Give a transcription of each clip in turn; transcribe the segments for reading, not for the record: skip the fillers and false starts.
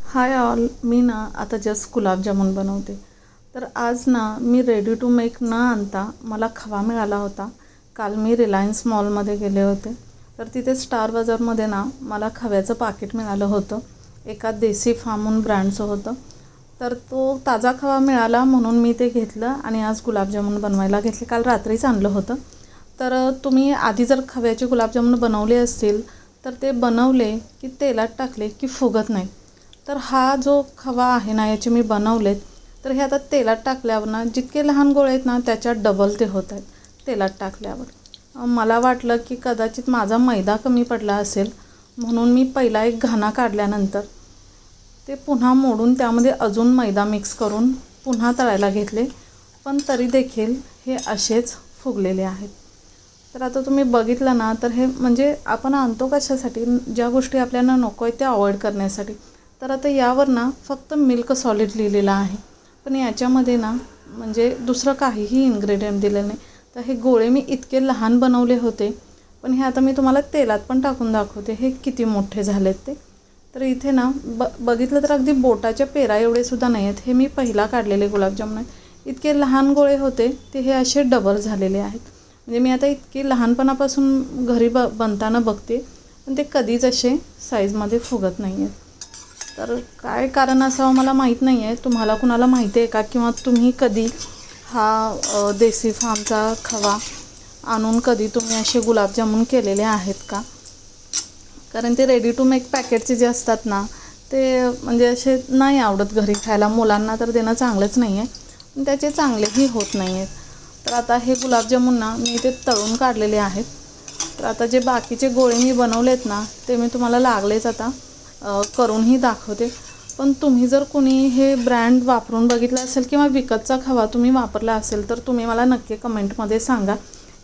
Hi all, मी ना आता just gulab jamun बनवते. तर आज ना मी रेडी टू मेक न आणता मला खवा मिळाला होता. काल मी रिलायन्स मॉलमध्ये गेले होते, तर तिथे स्टार बाजारमध्ये ना मला खव्याचं पाकिट मिळालं होतं. एका देसी फार्महून ब्रँडचं होतं. तर तो ताजा खवा मिळाला म्हणून मी ते घेतलं आणि आज गुलाबजामुन बनवायला घेतले. काल रात्रीच आणलं होतं. तर तुम्ही आधी जर खव्याचे गुलाबजामुन बनवले असतील तर ते बनवले की तेलात टाकले की फुगत नाही. तर हा जो खवा आहे ना, याचे मी बनवलेत. तर हे आता तेलात टाकल्यावर ना जितके लहान गोळे आहेत ना त्याच्यात डबल ते होत आहेत तेलात टाकल्यावर. मला वाटलं की कदाचित माझा मैदा कमी पडला असेल, म्हणून मी पहिला एक घाणा काढल्यानंतर ते पुन्हा मोडून त्यामध्ये अजून मैदा मिक्स करून पुन्हा तळायला घेतले. पण तरी देखील हे असेच फुगलेले आहेत. तर आता तुम्ही बघितलं ना, तर हे म्हणजे आपण आणतो कशासाठी, ज्या गोष्टी आपल्याला नको आहे त्या अवॉइड करण्यासाठी. तर आता यावर ना फक्त मिल्क सॉलिड लिहिलेलं आहे, पण याच्यामध्ये ना म्हणजे दुसरं काहीही इन्ग्रेडियंट दिलेलं नाही. तर हे गोळे मी इतके लहान बनवले होते, पण हे आता मी तुम्हाला तेलात पण टाकून दाखवते हे किती मोठे झालेत ते. तर इथे ना बघितलं तर अगदी बोटाच्या पेरा एवढे सुद्धा नाही आहेत. हे मी पहिला काढलेले गुलाबजामुन आहेत. इतके लहान गोळे होते ते हे असे डबल झालेले आहेत. म्हणजे मी आता इतकी लहानपणापासून घरी बनताना बघते, पण ते कधीच असे साईजमध्ये फुगत नाही आहेत. तर काय कारण असावं मला माहीत नाही आहे. तुम्हाला कुणाला माहिती आहे का, किंवा तुम्ही कधी हा देसी फार्मचा खवा आणून कधी तुम्ही असे गुलाबजामुन केलेले आहेत का? कारण ते रेडी टू मेक पॅकेटचे जे असतात ना, ते म्हणजे असे नाही आवडत घरी खायला. मुलांना तर देणं चांगलंच नाही आहे, पण त्याचे चांगलेही होत नाही आहेत. तर आता हे गुलाबजामुन ना मी ते तळून काढलेले आहेत. तर आता जे बाकीचे गोळे मी बनवलेत ना, ते मी तुम्हाला लागलेच आता करूनही दाखवते. पण तुम्ही जर कोणी हे ब्रँड वापरून बघितलं असेल किंवा विकतचा खवा तुम्ही वापरला असेल, तर तुम्ही मला नक्की कमेंटमध्ये सांगा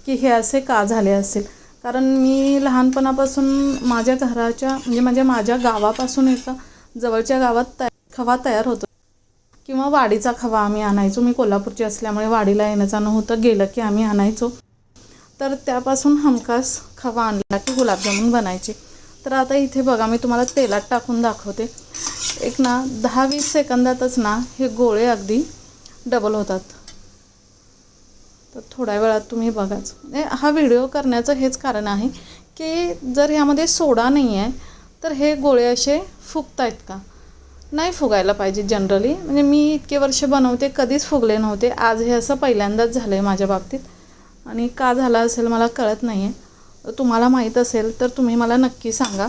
की हे असे का झाले असेल. कारण मी लहानपणापासून माझ्या घराच्या म्हणजे माझ्या गावापासून एका जवळच्या गावात खवा तयार होतो, किंवा वाडीचा खवा आम्ही आणायचो. मी कोल्हापूरची असल्यामुळे वाडीला येणं जाणं होतं, गेलं की आम्ही आणायचो. तर त्यापासून हमखास खवा आणला की गुलाबजामुन बनायचे. तर आता इथे बघा, मी तुम्हाला तेलात टाकून दाखवते. एक ना 10-20 सेकंदातच ना हे गोळे अगदी डबल होतात. तर थोड्या वेळात तुम्ही बघाच. हा व्हिडिओ करण्याचं हेच कारण आहे की जर ह्यामध्ये सोडा नाही आहे तर हे गोळे असे फुगत आहेत का? नाही फुगायला पाहिजे जनरली. म्हणजे मी इतके वर्ष बनवते, कधीच फुगले नव्हते. आज हे असं पहिल्यांदाच झालं आहे माझ्या बाबतीत, आणि का झालं असेल मला कळत नाही आहे. तुम्हाला माहीत असेल तर तुम्ही मला नक्की सांगा.